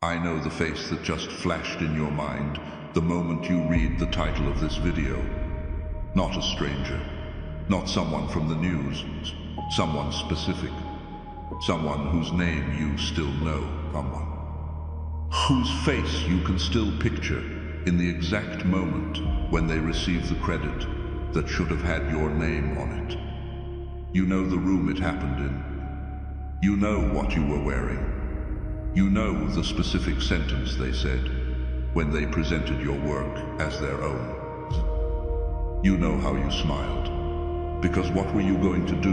I know the face that just flashed in your mind the moment you read the title of this video. Not a stranger, not someone from the news, someone specific, someone whose name you still know, someone whose face you can still picture in the exact moment when they receive the credit that should have had your name on it. You know the room it happened in. You know what you were wearing. You know the specific sentence they said when they presented your work as their own. You know how you smiled, because what were you going to do?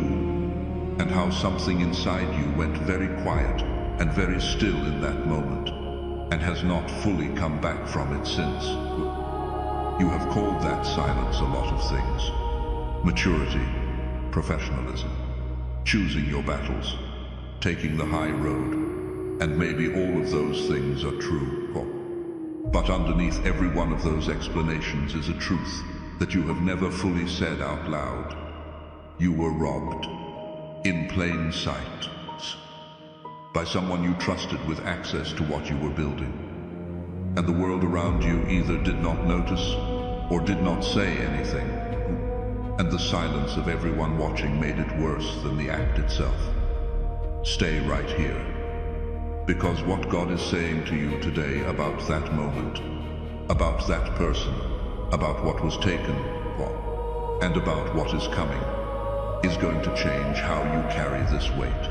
And how something inside you went very quiet and very still in that moment, and has not fully come back from it since. You have called that silence a lot of things. Maturity, professionalism, choosing your battles, taking the high road, and maybe all of those things are true. But underneath every one of those explanations is a truth that you have never fully said out loud. You were robbed, in plain sight, by someone you trusted with access to what you were building. And the world around you either did not notice or did not say anything. And the silence of everyone watching made it worse than the act itself. Stay right here. Because what God is saying to you today about that moment, about that person, about what was taken, and about what is coming, is going to change how you carry this weight.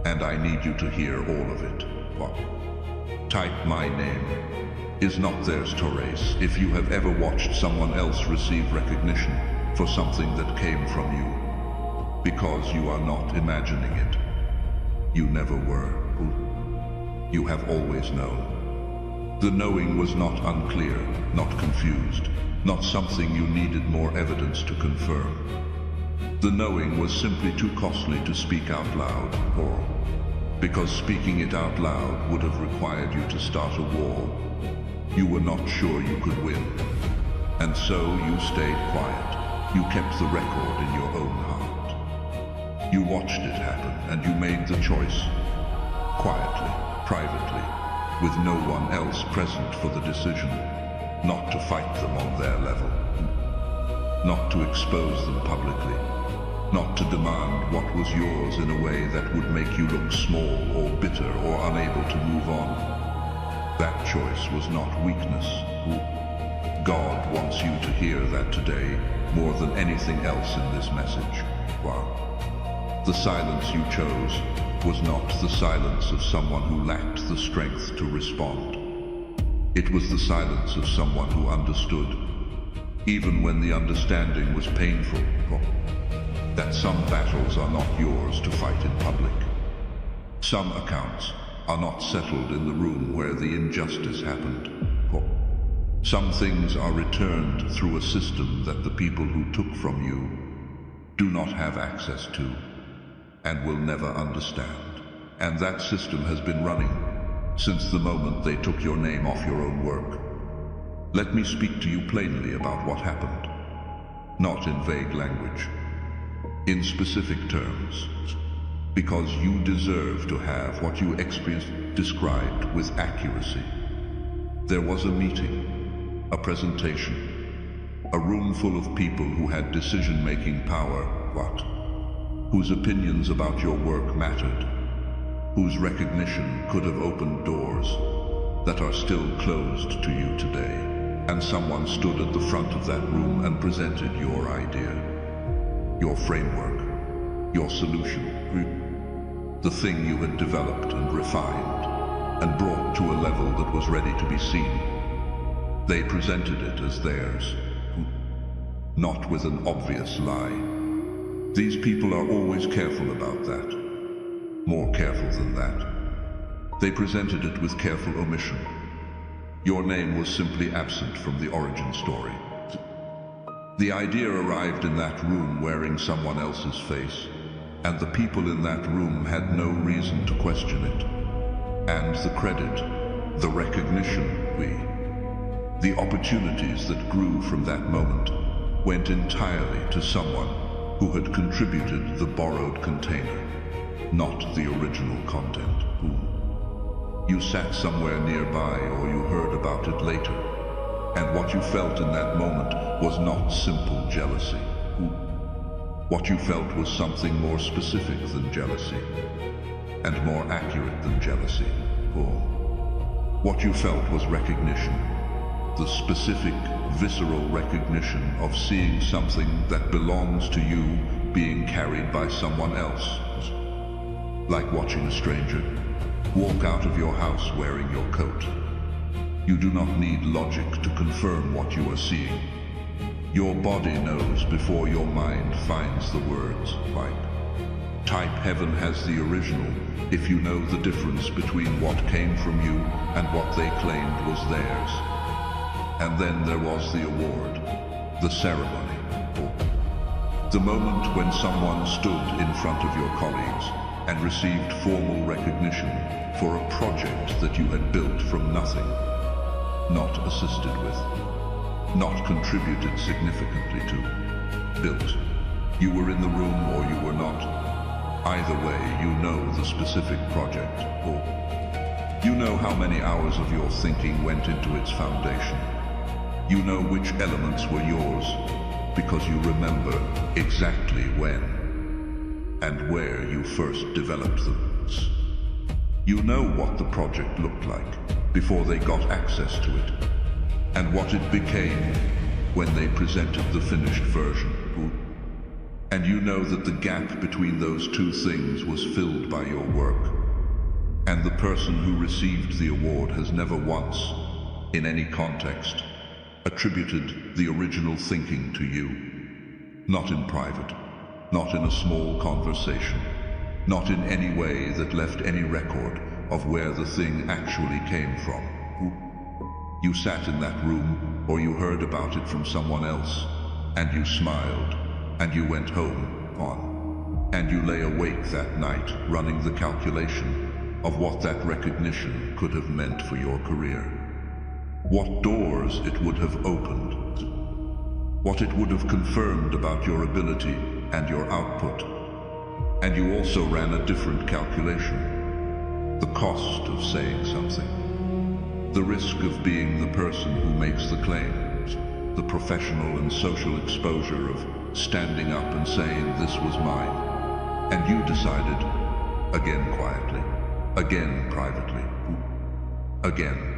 And I need you to hear all of it. Type my name is not theirs to race. If you have ever watched someone else receive recognition for something that came from you, because you are not imagining it, you never were. You have always known. The knowing was not unclear, not confused, not something you needed more evidence to confirm. The knowing was simply too costly to speak out loud, or because speaking it out loud would have required you to start a war. You were not sure you could win, and so you stayed quiet. You kept the record in your own heart. You watched it happen, and you made the choice, quietly, privately, with no one else present for the decision, not to fight them on their level, not to expose them publicly, not to demand what was yours in a way that would make you look small or bitter or unable to move on. That choice was not weakness. God wants you to hear that today more than anything else in this message. Wow. The silence you chose was not the silence of someone who lacked the strength to respond. It was the silence of someone who understood, even when the understanding was painful, that some battles are not yours to fight in public. Some accounts are not settled in the room where the injustice happened. Some things are returned through a system that the people who took from you do not have access to and will never understand. And that system has been running since the moment they took your name off your own work. Let me speak to you plainly about what happened, not in vague language, in specific terms, because you deserve to have what you experienced described with accuracy. There was a meeting, a presentation, a room full of people who had decision-making power, whose opinions about your work mattered, whose recognition could have opened doors that are still closed to you today. And someone stood at the front of that room and presented your idea, your framework, your solution, the thing you had developed and refined and brought to a level that was ready to be seen. They presented it as theirs, not with an obvious lie. These people are always careful about that, more careful than that. They presented it with careful omission. Your name was simply absent from the origin story. The idea arrived in that room wearing someone else's face, and the people in that room had no reason to question it. And the credit, the recognition, the opportunities that grew from that moment went entirely to someone who had contributed the borrowed container, not the original content. You sat somewhere nearby or you heard about it later. And what you felt in that moment was not simple jealousy. What you felt was something more specific than jealousy, and more accurate than jealousy. What you felt was recognition, the specific, visceral recognition of seeing something that belongs to you being carried by someone else. Like watching a stranger walk out of your house wearing your coat. You do not need logic to confirm what you are seeing. Your body knows before your mind finds the words, like, type heaven has the original if you know the difference between what came from you and what they claimed was theirs. And then there was the award, the ceremony, the moment when someone stood in front of your colleagues and received formal recognition for a project that you had built from nothing, not assisted with, not contributed significantly to, built. You were in the room or you were not. Either way, you know the specific project, or you know how many hours of your thinking went into its foundation. You know which elements were yours, because you remember exactly when and where you first developed them. You know what the project looked like before they got access to it, and what it became when they presented the finished version. And you know that the gap between those two things was filled by your work, and the person who received the award has never once, in any context, attributed the original thinking to you. Not in private, not in a small conversation, not in any way that left any record of where the thing actually came from. You sat in that room, or you heard about it from someone else, and you smiled, and you went home on, and you lay awake that night running the calculation of what that recognition could have meant for your career. What doors it would have opened, what it would have confirmed about your ability and your output. And you also ran a different calculation, the cost of saying something, the risk of being the person who makes the claims, the professional and social exposure of standing up and saying this was mine. And you decided, again quietly, again privately, again,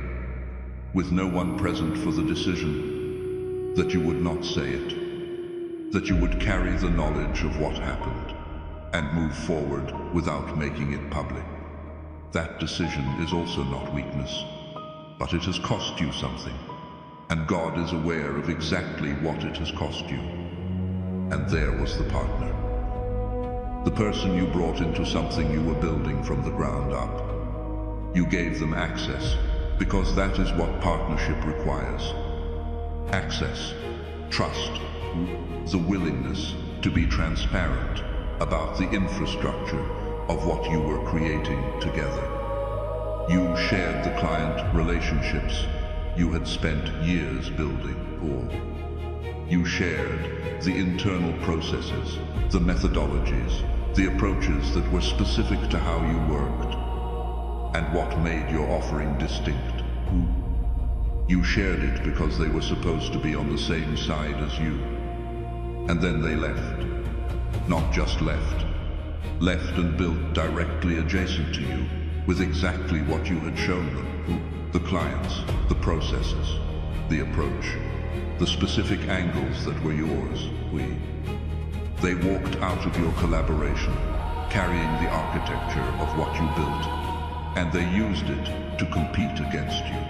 with no one present for the decision, that you would not say it, that you would carry the knowledge of what happened and move forward without making it public. That decision is also not weakness, but it has cost you something, and God is aware of exactly what it has cost you. And there was the partner, the person you brought into something you were building from the ground up. You gave them access, because that is what partnership requires. Access, trust, the willingness to be transparent about the infrastructure of what you were creating together. You shared the client relationships you had spent years building, or you shared the internal processes, the methodologies, the approaches that were specific to how you worked, and what made your offering distinct. You shared it because they were supposed to be on the same side as you. And then they left. Not just left and built directly adjacent to you, with exactly what you had shown them, the clients, the processes, the approach, the specific angles that were yours. They walked out of your collaboration, carrying the architecture of what you built, and they used it to compete against you.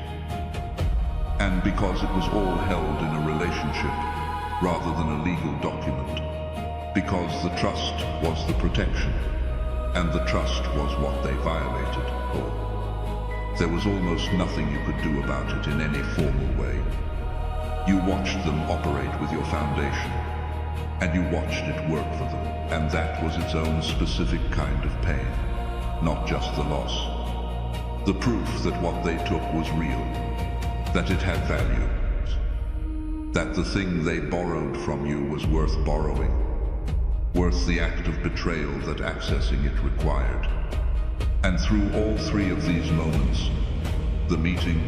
And because it was all held in a relationship rather than a legal document, because the trust was the protection, and the trust was what they violated, there was almost nothing you could do about it in any formal way. You watched them operate with your foundation, and you watched it work for them, and that was its own specific kind of pain, not just the loss. The proof that what they took was real, that it had value, that the thing they borrowed from you was worth borrowing, worth the act of betrayal that accessing it required, And through all three of these moments, the meeting,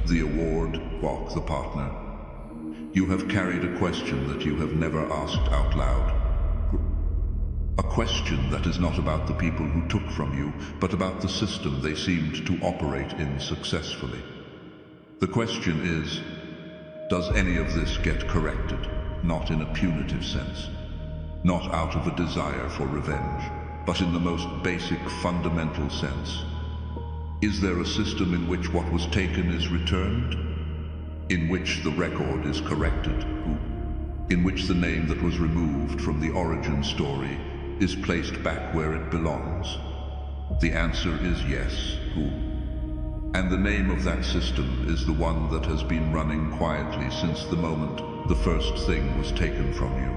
the award, walk the partner, you have carried a question that you have never asked out loud. A question that is not about the people who took from you, but about the system they seemed to operate in successfully. The question is, does any of this get corrected? Not in a punitive sense, not out of a desire for revenge, but in the most basic, fundamental sense. Is there a system in which what was taken is returned? In which the record is corrected? In which the name that was removed from the origin story is placed back where it belongs? The answer is yes. And the name of that system is the one that has been running quietly since the moment the first thing was taken from you.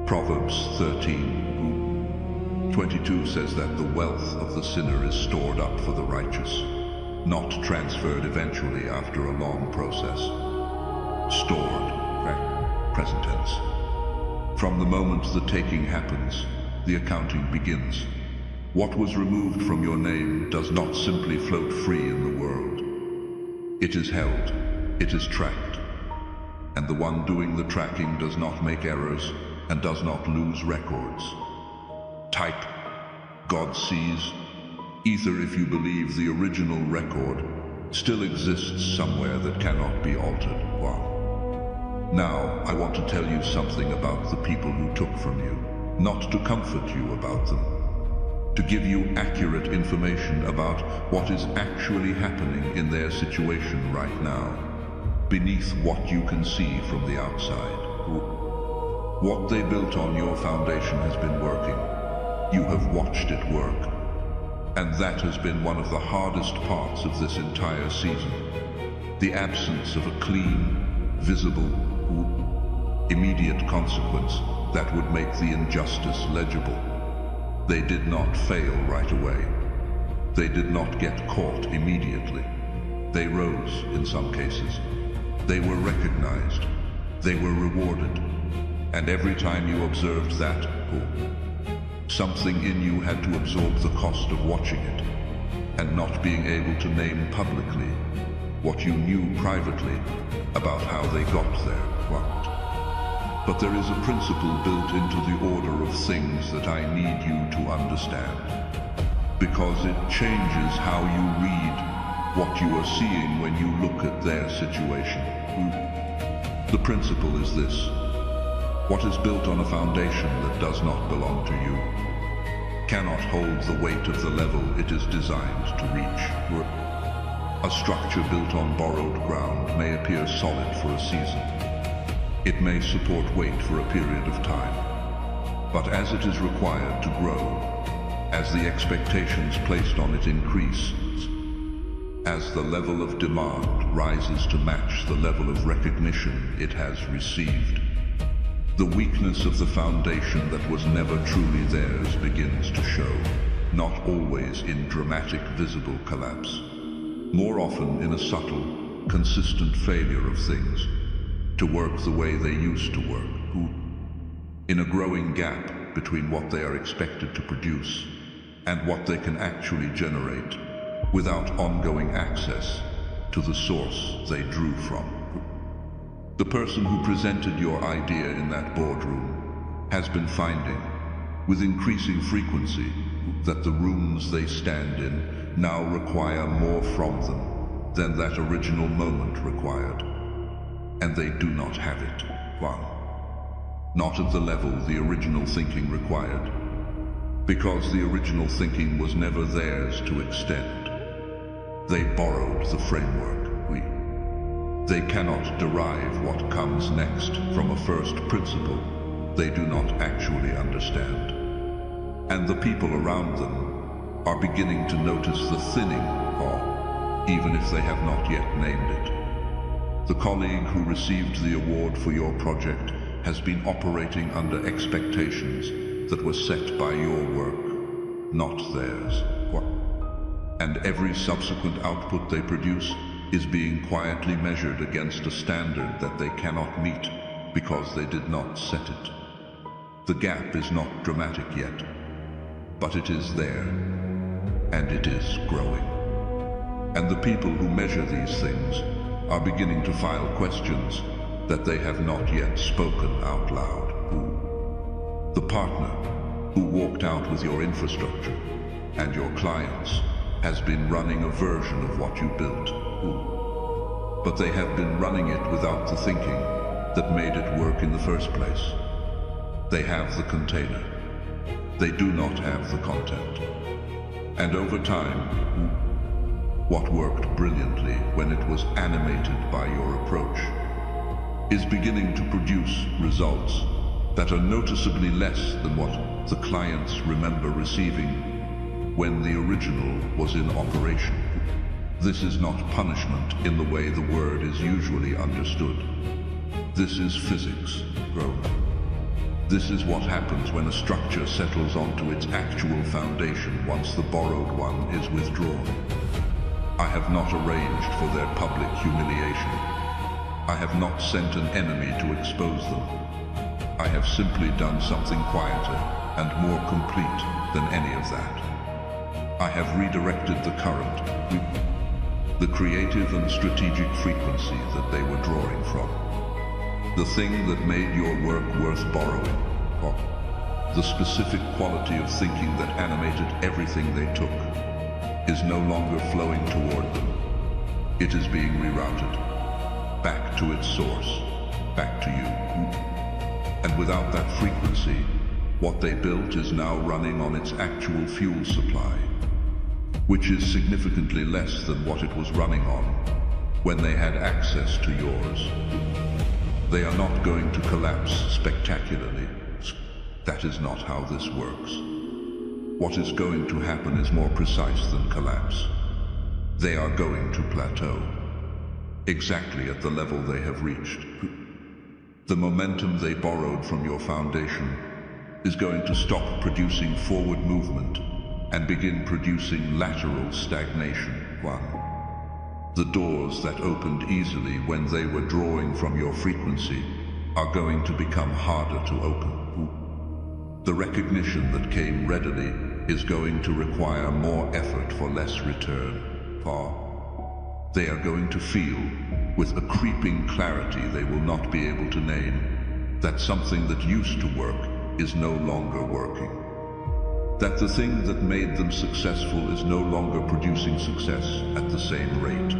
Proverbs 13:22 says that the wealth of the sinner is stored up for the righteous, not transferred eventually after a long process. Stored, present tense. From the moment the taking happens, the accounting begins. What was removed from your name does not simply float free in the world. It is held, it is tracked, and the one doing the tracking does not make errors and does not lose records. Type, God sees, either if you believe the original record still exists somewhere that cannot be altered. Wow. Now, I want to tell you something about the people who took from you, not to comfort you about them, to give you accurate information about what is actually happening in their situation right now, beneath what you can see from the outside. What they built on your foundation has been working. You have watched it work. And that has been one of the hardest parts of this entire season. The absence of a clean, visible, immediate consequence that would make the injustice legible. They did not fail right away. They did not get caught immediately. They rose in some cases. They were recognized. They were rewarded. And every time you observed that, something in you had to absorb the cost of watching it, and not being able to name publicly what you knew privately about how they got there. But there is a principle built into the order of things that I need you to understand, because it changes how you read what you are seeing when you look at their situation. The principle is this: what is built on a foundation that does not belong to you cannot hold the weight of the level it is designed to reach. A structure built on borrowed ground may appear solid for a season. It may support weight for a period of time. But as it is required to grow, as the expectations placed on it increase, as the level of demand rises to match the level of recognition it has received, the weakness of the foundation that was never truly theirs begins to show, not always in dramatic visible collapse, more often in a subtle, consistent failure of things to work the way they used to work, in a growing gap between what they are expected to produce and what they can actually generate without ongoing access to the source they drew from. The person who presented your idea in that boardroom has been finding, with increasing frequency, that the rooms they stand in now require more from them than that original moment required. And they do not have it. Not at the level the original thinking required, because the original thinking was never theirs to extend. They borrowed the framework. They cannot derive what comes next from a first principle they do not actually understand. And the people around them are beginning to notice the thinning, even if they have not yet named it. The colleague who received the award for your project has been operating under expectations that were set by your work, not theirs. And every subsequent output they produce is being quietly measured against a standard that they cannot meet because they did not set it. The gap is not dramatic yet, but it is there. and it is growing. And the people who measure these things are beginning to file questions that they have not yet spoken out loud. Who? The partner who walked out with your infrastructure and your clients has been running a version of what you built. Who? But they have been running it without the thinking that made it work in the first place. They have the container. They do not have the content. And over time, what worked brilliantly when it was animated by your approach is beginning to produce results that are noticeably less than what the clients remember receiving when the original was in operation. This is not punishment in the way the word is usually understood. This is physics, growth. This is what happens when a structure settles onto its actual foundation once the borrowed one is withdrawn. I have not arranged for their public humiliation. I have not sent an enemy to expose them. I have simply done something quieter and more complete than any of that. I have redirected the current, the creative and strategic frequency that they were drawing from. The thing that made your work worth borrowing, or the specific quality of thinking that animated everything they took, is no longer flowing toward them. It is being rerouted, back to its source, back to you. And without that frequency, what they built is now running on its actual fuel supply, which is significantly less than what it was running on when they had access to yours. They are not going to collapse spectacularly. That is not how this works. What is going to happen is more precise than collapse. They are going to plateau, exactly at the level they have reached. The momentum they borrowed from your foundation is going to stop producing forward movement and begin producing lateral stagnation. 1. The doors that opened easily when they were drawing from your frequency are going to become harder to open. The recognition that came readily is going to require more effort for less return. They are going to feel, with a creeping clarity they will not be able to name, that something that used to work is no longer working. That the thing that made them successful is no longer producing success at the same rate.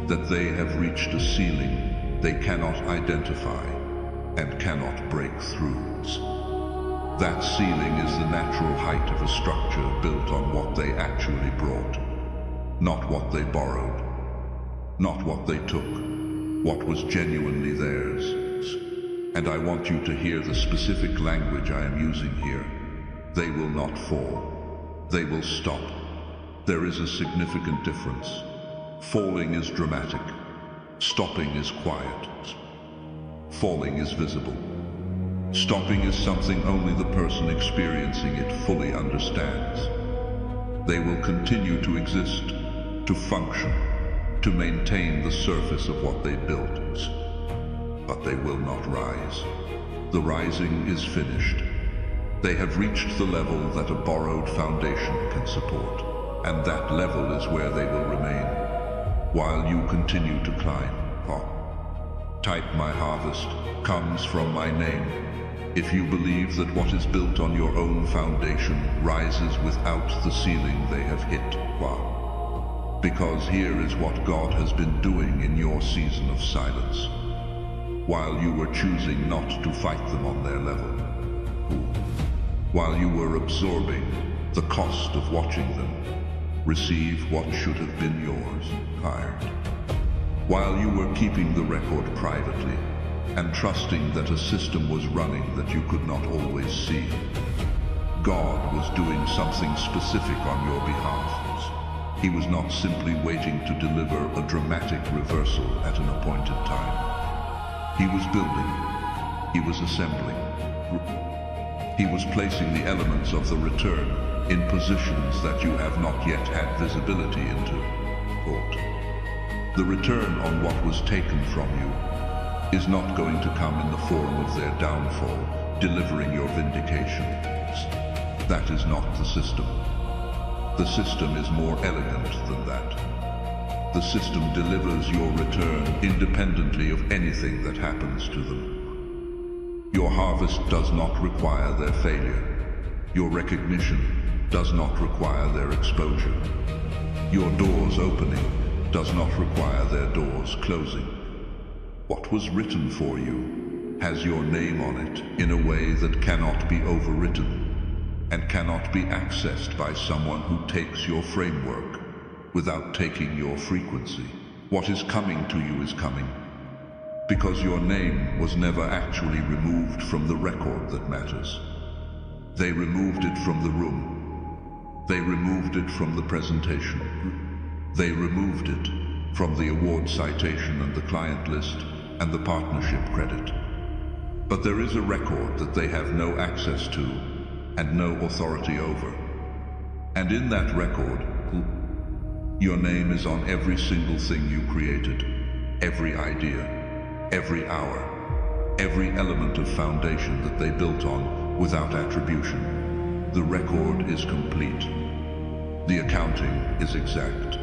That they have reached a ceiling they cannot identify and cannot break through. That ceiling is the natural height of a structure built on what they actually brought, not what they borrowed, not what they took, what was genuinely theirs. And I want you to hear the specific language I am using here. They will not fall. They will stop. There is a significant difference. Falling is dramatic. Stopping is quiet. Falling is visible. Stopping is something only the person experiencing it fully understands. They will continue to exist, to function, to maintain the surface of what they built. But they will not rise. The rising is finished. They have reached the level that a borrowed foundation can support, and that level is where they will remain, while you continue to climb. Type my harvest comes from my name. If you believe that what is built on your own foundation rises without the ceiling they have hit, because here is what God has been doing in your season of silence, while you were choosing not to fight them on their level. While you were absorbing the cost of watching them receive what should have been yours, tired. While you were keeping the record privately and trusting that a system was running that you could not always see, God was doing something specific on your behalf. He was not simply waiting to deliver a dramatic reversal at an appointed time. He was building. He was assembling. He was placing the elements of the return in positions that you have not yet had visibility into. The return on what was taken from you is not going to come in the form of their downfall, delivering your vindication. That is not the system. The system is more elegant than that. The system delivers your return independently of anything that happens to them. Your harvest does not require their failure. Your recognition does not require their exposure. Your doors opening does not require their doors closing. What was written for you has your name on it in a way that cannot be overwritten and cannot be accessed by someone who takes your framework without taking your frequency. What is coming to you is coming because your name was never actually removed from the record that matters. They removed it from the room. They removed it from the presentation. They removed it from the award citation and the client list and the partnership credit. But there is a record that they have no access to and no authority over. And in that record, your name is on every single thing you created, every idea, every hour, every element of foundation that they built on without attribution. The record is complete. The accounting is exact.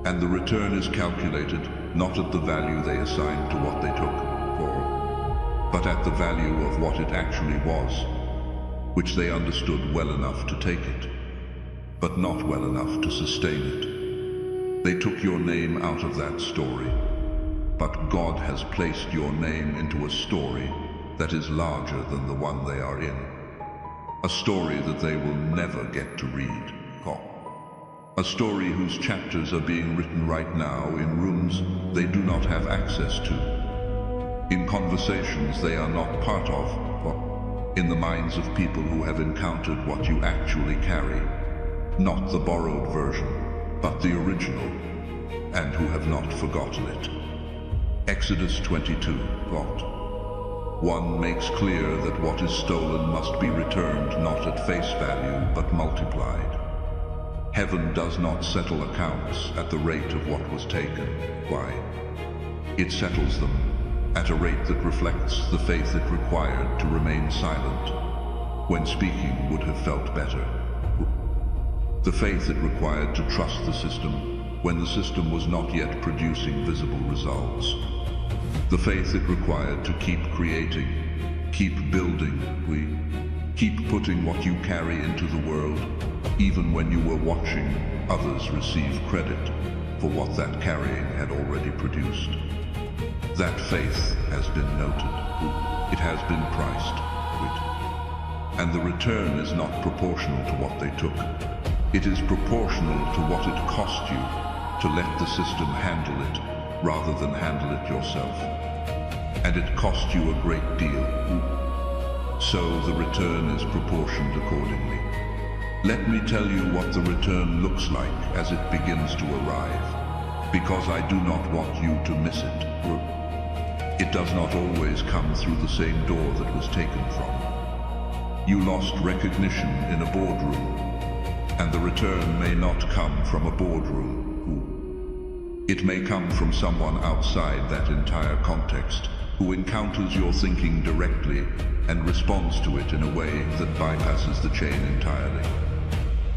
And the return is calculated not at the value they assigned to what they took for, but at the value of what it actually was, which they understood well enough to take it, but not well enough to sustain it. They took your name out of that story, but God has placed your name into a story that is larger than the one they are in. A story that they will never get to read. A story whose chapters are being written right now in rooms they do not have access to, in conversations they are not part of, in the minds of people who have encountered what you actually carry, not the borrowed version, but the original, and who have not forgotten it. Exodus 22, God. 1 makes clear that what is stolen must be returned not at face value, but multiplied. Heaven does not settle accounts at the rate of what was taken. Why? It settles them at a rate that reflects the faith it required to remain silent when speaking would have felt better. The faith it required to trust the system when the system was not yet producing visible results. The faith it required to keep creating, keep building, keep putting what you carry into the world, even when you were watching others receive credit for what that carrying had already produced. That faith has been noted. It has been priced. And the return is not proportional to what they took. It is proportional to what it cost you to let the system handle it rather than handle it yourself. And it cost you a great deal. So the return is proportioned accordingly. Let me tell you what the return looks like as it begins to arrive, because I do not want you to miss it. It does not always come through the same door that was taken from. You lost recognition in a boardroom, and the return may not come from a boardroom. It may come from someone outside that entire context who encounters your thinking directly and responds to it in a way that bypasses the chain entirely.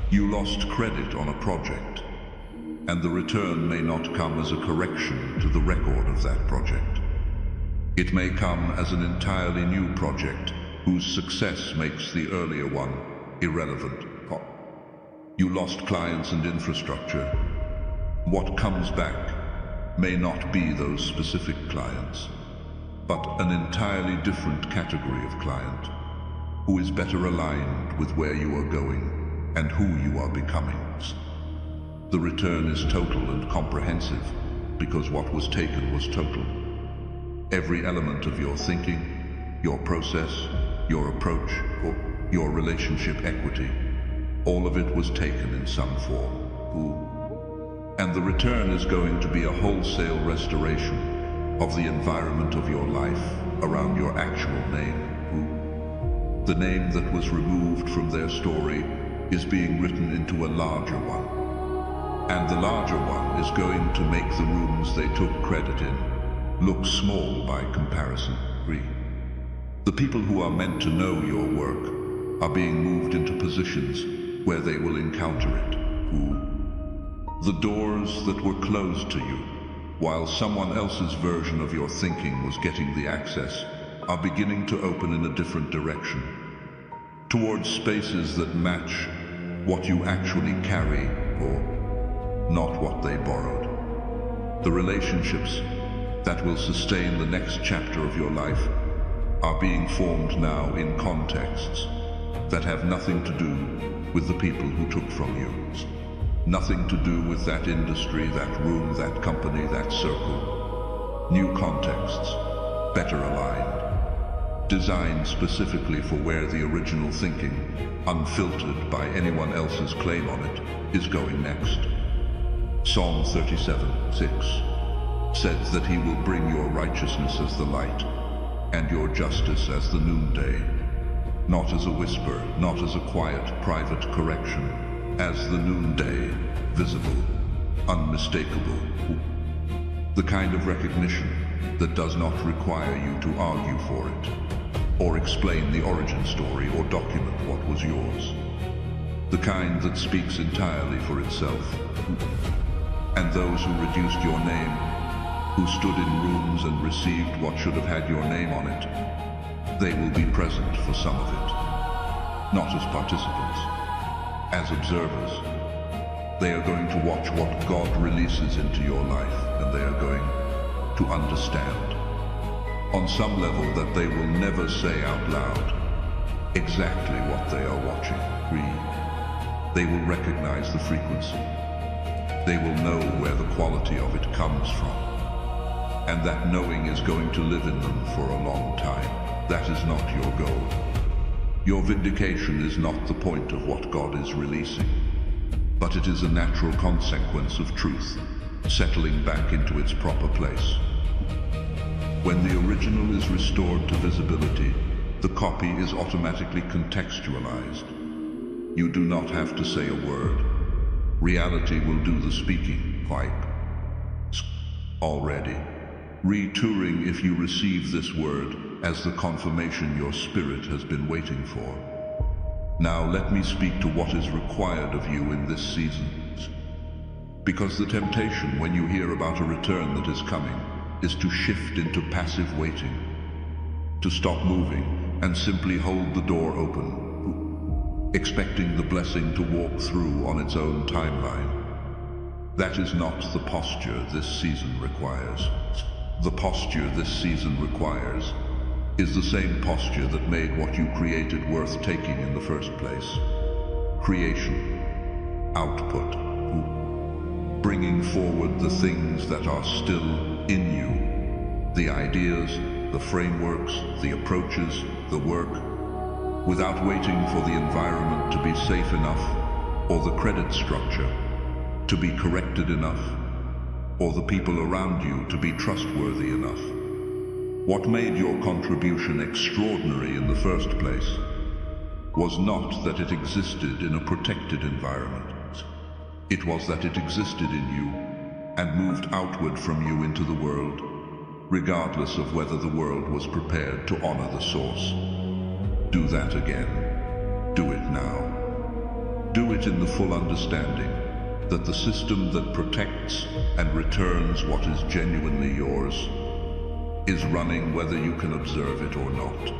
You lost credit on a project, and the return may not come as a correction to the record of that project. It may come as an entirely new project whose success makes the earlier one irrelevant. You lost clients and infrastructure. What comes back may not be those specific clients, but an entirely different category of client who is better aligned with where you are going and who you are becoming. The return is total and comprehensive because what was taken was total. Every element of your thinking, your process, your approach, or your relationship equity, all of it was taken in some form. And the return is going to be a wholesale restoration of the environment of your life around your actual name. The name that was removed from their story is being written into a larger one. And the larger one is going to make the rooms they took credit in look small by comparison. The people who are meant to know your work are being moved into positions where they will encounter it. The doors that were closed to you, while someone else's version of your thinking was getting the access, are beginning to open in a different direction, towards spaces that match what you actually carry, or not what they borrowed. The relationships that will sustain the next chapter of your life are being formed now in contexts that have nothing to do with the people who took from you. Nothing to do with that industry, that room, that company, that circle. New contexts, better aligned, designed specifically for where the original thinking, unfiltered by anyone else's claim on it, is going next. Psalm 37:6 says that he will bring your righteousness as the light, and your justice as the noonday, not as a whisper, not as a quiet, private correction, as the noonday, visible, unmistakable. The kind of recognition that does not require you to argue for it, or explain the origin story, or document what was yours. The kind that speaks entirely for itself. And those who reduced your name, who stood in rooms and received what should have had your name on it, they will be present for some of it, not as participants, as observers. They are going to watch what God releases into your life, and they are going to understand, on some level that they will never say out loud, exactly what they are watching. They will recognize the frequency. They will know where the quality of it comes from. And that knowing is going to live in them for a long time. That is not your goal. Your vindication is not the point of what God is releasing, but it is a natural consequence of truth, settling back into its proper place. When the original is restored to visibility, the copy is automatically contextualized. You do not have to say a word. Reality will do the speaking, quite already. Retouring if you receive this word as the confirmation your spirit has been waiting for. Now let me speak to what is required of you in this season. Because the temptation when you hear about a return that is coming is to shift into passive waiting, to stop moving and simply hold the door open, expecting the blessing to walk through on its own timeline. That is not the posture this season requires. The posture this season requires is the same posture that made what you created worth taking in the first place. Creation, output, bringing forward the things that are still in you, the ideas, the frameworks, the approaches, the work, without waiting for the environment to be safe enough, or the credit structure to be corrected enough, or the people around you to be trustworthy enough. What made your contribution extraordinary in the first place was not that it existed in a protected environment. It was that it existed in you and moved outward from you into the world, regardless of whether the world was prepared to honor the source. Do that again. Do it now. Do it in the full understanding that the system that protects and returns what is genuinely yours is running whether you can observe it or not.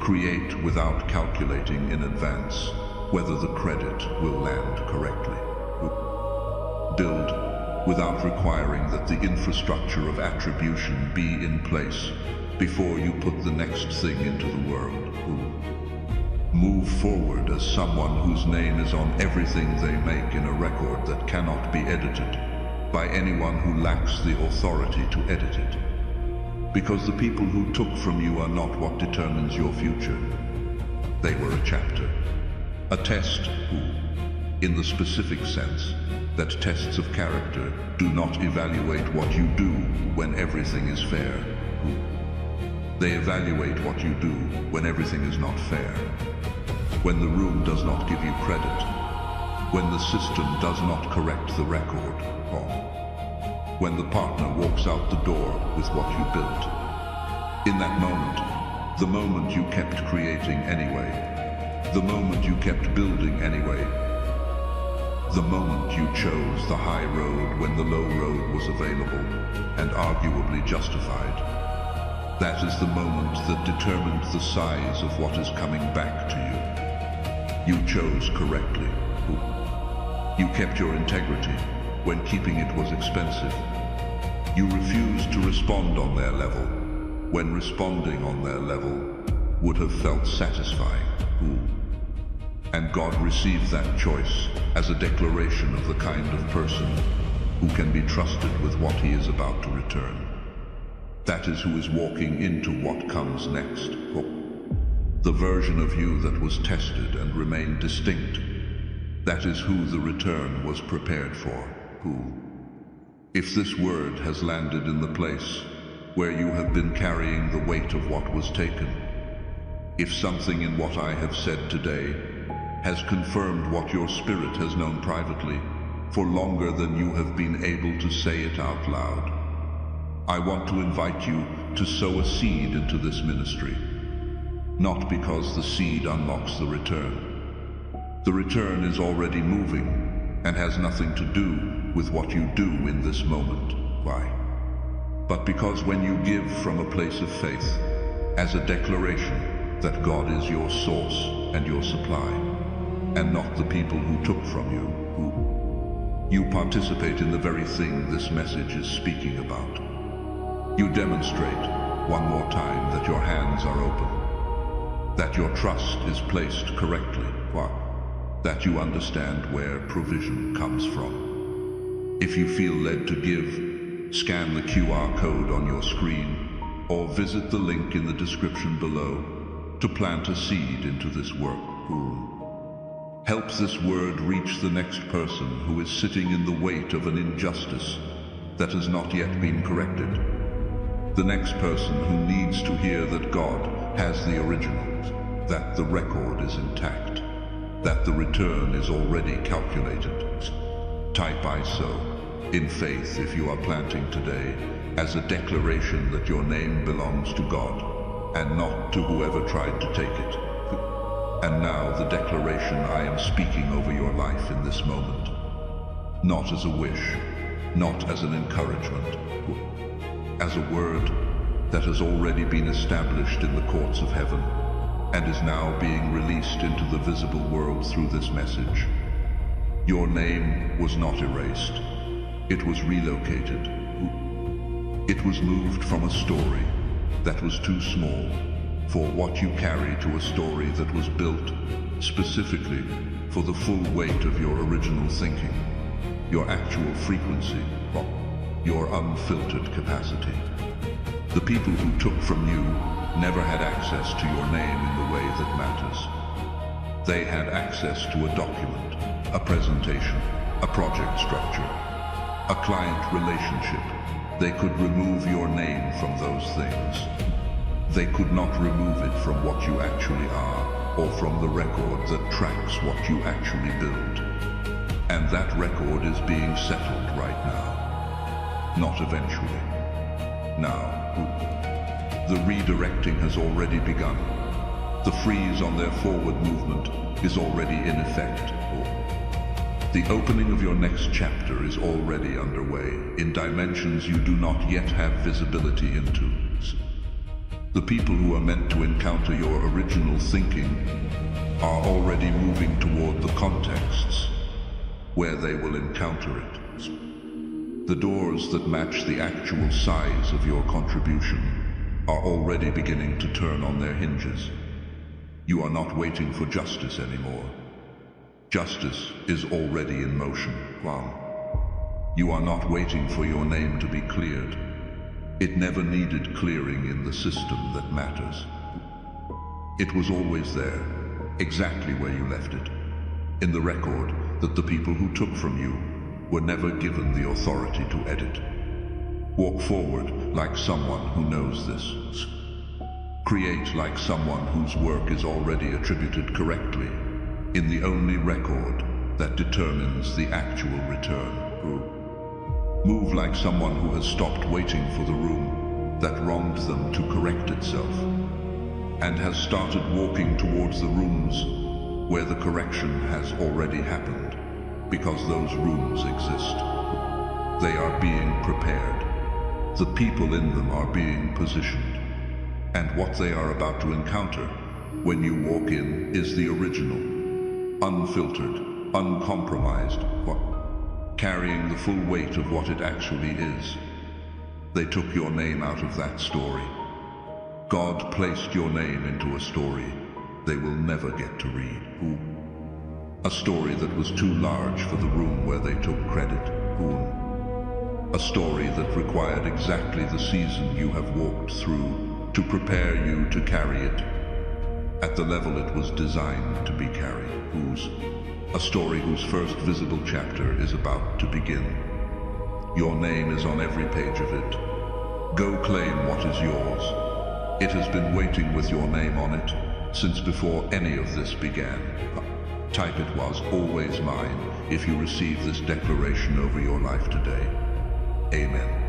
Create without calculating in advance whether the credit will land correctly. Build without requiring that the infrastructure of attribution be in place before you put the next thing into the world. Move forward as someone whose name is on everything they make in a record that cannot be edited by anyone who lacks the authority to edit it. Because the people who took from you are not what determines your future. They were a chapter, a test, in the specific sense that tests of character do not evaluate what you do when everything is fair. They evaluate what you do when everything is not fair. When the room does not give you credit. When the system does not correct the record. When the partner walks out the door with what you built. In that moment, the moment you kept creating anyway, The moment you kept building anyway. The moment you chose the high road when the low road was available and arguably justified. That is the moment that determined the size of what is coming back to you. You chose correctly. You kept your integrity when keeping it was expensive. You refused to respond on their level when responding on their level would have felt satisfying. And God received that choice as a declaration of the kind of person who can be trusted with what he is about to return. That is who is walking into what comes next. The version of you that was tested and remained distinct. That is who the return was prepared for. If this word has landed in the place where you have been carrying the weight of what was taken, if something in what I have said today has confirmed what your spirit has known privately for longer than you have been able to say it out loud, I want to invite you to sow a seed into this ministry, not because the seed unlocks the return. The return is already moving and has nothing to do with what you do in this moment. Why? But because when you give from a place of faith, as a declaration that God is your source and your supply, and not the people who took from you, you participate in the very thing this message is speaking about. You demonstrate one more time that your hands are open, that your trust is placed correctly, that you understand where provision comes from. If you feel led to give, scan the QR code on your screen or visit the link in the description below to plant a seed into this work. Help this word reach the next person who is sitting in the weight of an injustice that has not yet been corrected. The next person who needs to hear that God has the originals, that the record is intact, that the return is already calculated. Type I sow in faith if you are planting today as a declaration that your name belongs to God and not to whoever tried to take it. And now the declaration I am speaking over your life in this moment, not as a wish, not as an encouragement, as a word that has already been established in the courts of heaven and is now being released into the visible world through this message. Your name was not erased. It was relocated. It was moved from a story that was too small for what you carry to a story that was built specifically for the full weight of your original thinking, your actual frequency, your unfiltered capacity. The people who took from you never had access to your name in the way that matters. They had access to a document, a presentation, a project structure, a client relationship. They could remove your name from those things. They could not remove it from what you actually are, or from the record that tracks what you actually build. And that record is being settled right now. Not eventually. Now. The redirecting has already begun. The freeze on their forward movement is already in effect. The opening of your next chapter is already underway in dimensions you do not yet have visibility into. The people who are meant to encounter your original thinking are already moving toward the contexts where they will encounter it. The doors that match the actual size of your contribution are already beginning to turn on their hinges. You are not waiting for justice anymore. Justice is already in motion. You are not waiting for your name to be cleared. It never needed clearing in the system that matters. It was always there, exactly where you left it, in the record that the people who took from you were never given the authority to edit. Walk forward like someone who knows this. Create like someone whose work is already attributed correctly in the only record that determines the actual return. Move like someone who has stopped waiting for the room that wronged them to correct itself, and has started walking towards the rooms where the correction has already happened, because those rooms exist. They are being prepared. The people in them are being positioned. And what they are about to encounter when you walk in is the original, unfiltered, uncompromised, carrying the full weight of what it actually is. They took your name out of that story. God placed your name into a story they will never get to read. A story that was too large for the room where they took credit. A story that required exactly the season you have walked through to prepare you to carry it at the level it was designed to be carried. A story whose first visible chapter is about to begin. Your name is on every page of it. Go claim what is yours. It has been waiting with your name on it since before any of this began. Type "It was always mine" if you receive this declaration over your life today. Amen.